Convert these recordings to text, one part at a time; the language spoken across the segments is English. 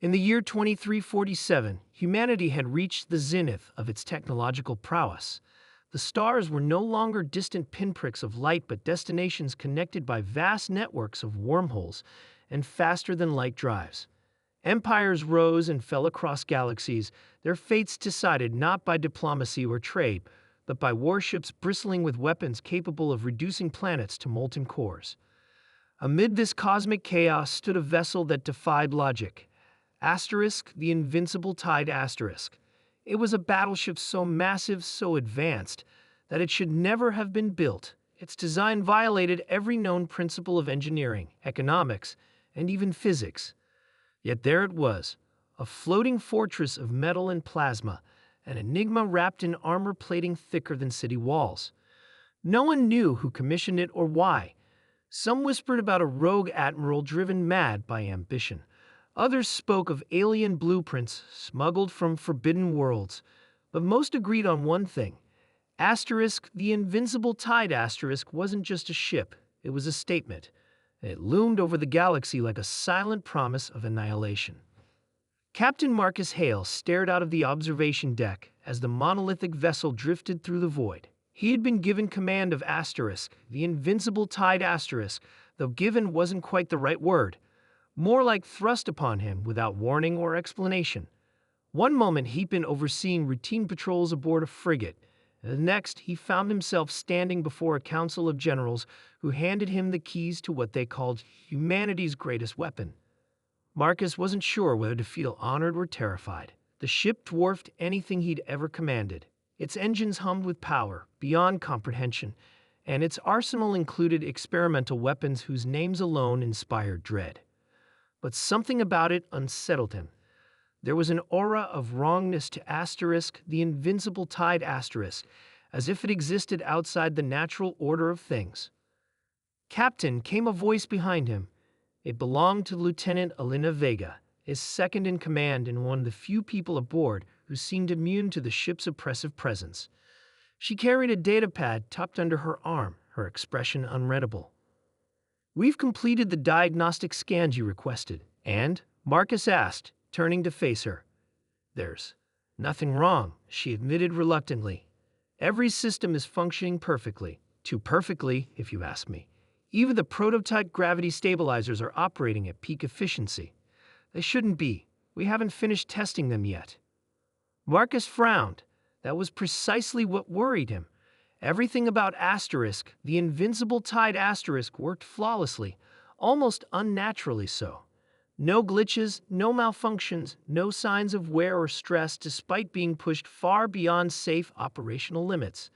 In the year 2347, humanity had reached the zenith of its technological prowess. The stars were no longer distant pinpricks of light but destinations connected by vast networks of wormholes and faster-than-light drives. Empires rose and fell across galaxies, their fates decided not by diplomacy or trade, but by warships bristling with weapons capable of reducing planets to molten cores. Amid this cosmic chaos stood a vessel that defied logic. The Invincible Tide Asterisk. It was a battleship so massive, so advanced, that it should never have been built. Its design violated every known principle of engineering, economics, and even physics. Yet there it was, a floating fortress of metal and plasma, an enigma wrapped in armor plating thicker than city walls. No one knew who commissioned it or why. Some whispered about a rogue admiral driven mad by ambition. Others spoke of alien blueprints smuggled from forbidden worlds. But most agreed on one thing. The Invincible Tide Asterisk wasn't just a ship, it was a statement. It loomed over the galaxy like a silent promise of annihilation. Captain Marcus Hale stared out of the observation deck as the monolithic vessel drifted through the void. He had been given command of the Invincible Tide Asterisk, though given wasn't quite the right word. More like thrust upon him without warning or explanation. One moment he'd been overseeing routine patrols aboard a frigate, and the next he found himself standing before a council of generals who handed him the keys to what they called humanity's greatest weapon. Marcus wasn't sure whether to feel honored or terrified. The ship dwarfed anything he'd ever commanded. Its engines hummed with power, beyond comprehension, and its arsenal included experimental weapons whose names alone inspired dread. But something about it unsettled him. There was an aura of wrongness to the Invincible Tide Asterisk, as if it existed outside the natural order of things. "Captain," came a voice behind him. It belonged to Lieutenant Elena Vega, his second in command and one of the few people aboard who seemed immune to the ship's oppressive presence. She carried a datapad tucked under her arm, her expression unreadable. "We've completed the diagnostic scans you requested." "And?" Marcus asked, turning to face her. "There's nothing wrong," she admitted reluctantly. "Every system is functioning perfectly. Too perfectly, if you ask me. Even the prototype gravity stabilizers are operating at peak efficiency. They shouldn't be. We haven't finished testing them yet." Marcus frowned. That was precisely what worried him. Everything about the Invincible Tide Asterisk worked flawlessly, almost unnaturally so. No glitches, no malfunctions, no signs of wear or stress despite being pushed far beyond safe operational limits.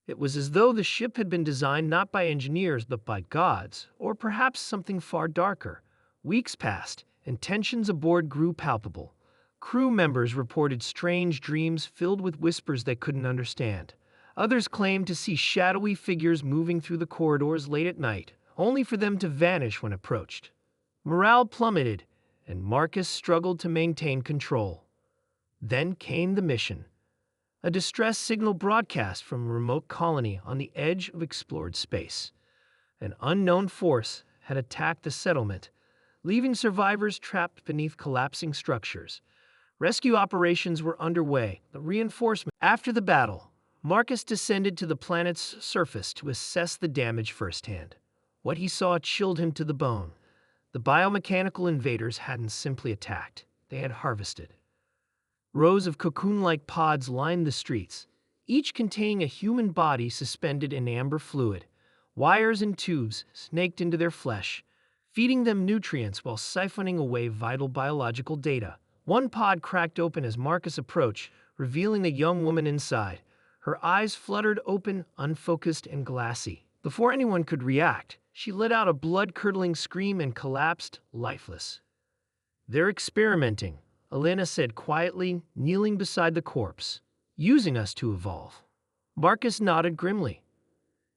It was as though the ship had been designed not by engineers but by gods, or perhaps something far darker. Weeks passed, and tensions aboard grew palpable. Crew members reported strange dreams filled with whispers they couldn't understand. Others claimed to see shadowy figures moving through the corridors late at night, only for them to vanish when approached. Morale plummeted, and Marcus struggled to maintain control. Then came the mission. A distress signal broadcast from a remote colony on the edge of explored space. An unknown force had attacked the settlement, leaving survivors trapped beneath collapsing structures. Rescue operations were underway, the reinforcement. After the battle, Marcus descended to the planet's surface to assess the damage firsthand. What he saw chilled him to the bone. The biomechanical invaders hadn't simply attacked, they had harvested. Rows of cocoon-like pods lined the streets, each containing a human body suspended in amber fluid. Wires and tubes snaked into their flesh, feeding them nutrients while siphoning away vital biological data. One pod cracked open as Marcus approached, revealing a young woman inside. Her eyes fluttered open, unfocused and glassy. Before anyone could react, she let out a blood-curdling scream and collapsed, lifeless. "They're experimenting," Elena said quietly, kneeling beside the corpse. "Using us to evolve." Marcus nodded grimly.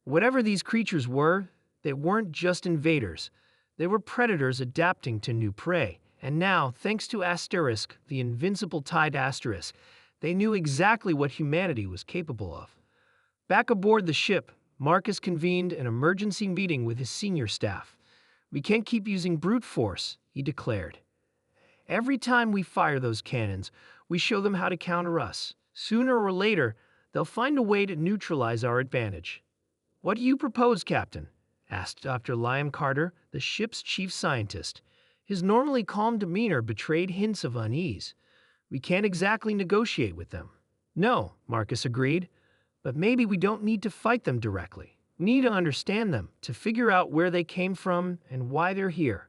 Whatever these creatures were, they weren't just invaders. They were predators adapting to new prey. And now, thanks to the Invincible Tide Asterisk, they knew exactly what humanity was capable of. Back aboard the ship, Marcus convened an emergency meeting with his senior staff. "We can't keep using brute force," he declared. Every time we fire those cannons, we show them how to counter us. Sooner or later, they'll find a way to neutralize our advantage. What do you propose, Captain? Asked Dr. Liam Carter, the ship's chief scientist. His normally calm demeanor betrayed hints of unease. We can't exactly negotiate with them. No, Marcus agreed, but maybe we don't need to fight them directly. We need to understand them, to figure out where they came from and why they're here.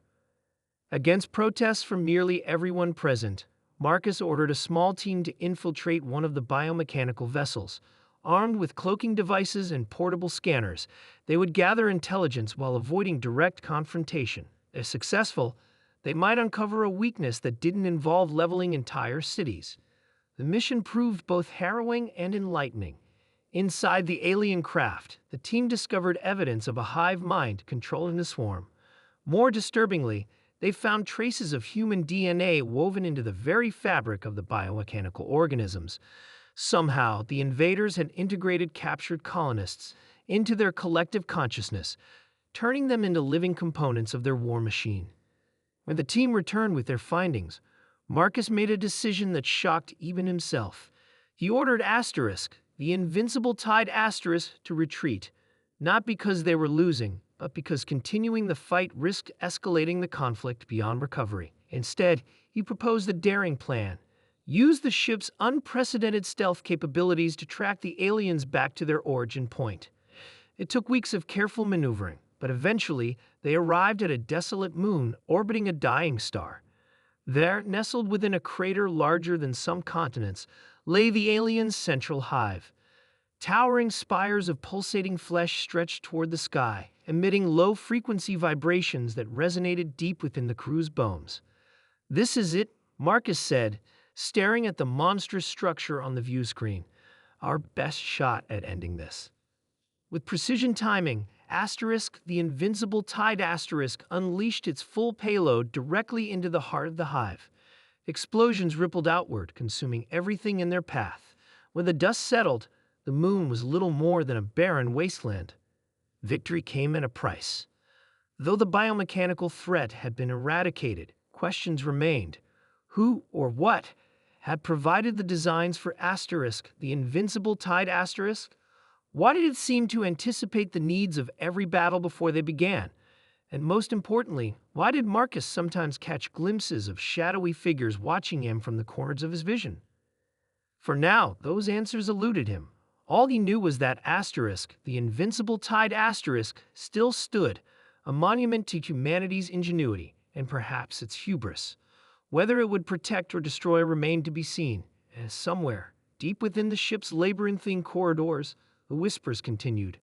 Against protests from nearly everyone present, Marcus ordered a small team to infiltrate one of the biomechanical vessels. Armed with cloaking devices and portable scanners, they would gather intelligence while avoiding direct confrontation. If successful, they might uncover a weakness that didn't involve leveling entire cities. The mission proved both harrowing and enlightening. Inside the alien craft, the team discovered evidence of a hive mind controlling the swarm. More disturbingly, they found traces of human DNA woven into the very fabric of the biomechanical organisms. Somehow, the invaders had integrated captured colonists into their collective consciousness, turning them into living components of their war machine. When the team returned with their findings, Marcus made a decision that shocked even himself. He ordered Asterisk, the invincible Tide Asterisk, to retreat, not because they were losing, but because continuing the fight risked escalating the conflict beyond recovery. Instead, he proposed a daring plan. Use the ship's unprecedented stealth capabilities to track the aliens back to their origin point. It took weeks of careful maneuvering, but eventually they arrived at a desolate moon orbiting a dying star. There, nestled within a crater larger than some continents, lay the aliens' central hive. Towering spires of pulsating flesh stretched toward the sky, emitting low-frequency vibrations that resonated deep within the crew's bones. "This is it," Marcus said, staring at the monstrous structure on the view screen. "Our best shot at ending this." With precision timing, Asterisk, the invincible Tide Asterisk, unleashed its full payload directly into the heart of the hive. Explosions rippled outward, consuming everything in their path. When the dust settled, the moon was little more than a barren wasteland. Victory came at a price. Though the biomechanical threat had been eradicated, questions remained. Who or what had provided the designs for Asterisk, the invincible Tide Asterisk? Why did it seem to anticipate the needs of every battle before they began? And most importantly, why did Marcus sometimes catch glimpses of shadowy figures watching him from the corners of his vision? For now, those answers eluded him. All he knew was that Asterisk, the invincible Tide Asterisk, still stood, a monument to humanity's ingenuity and perhaps its hubris. Whether it would protect or destroy remained to be seen, and somewhere, deep within the ship's labyrinthine corridors, the whispers continued.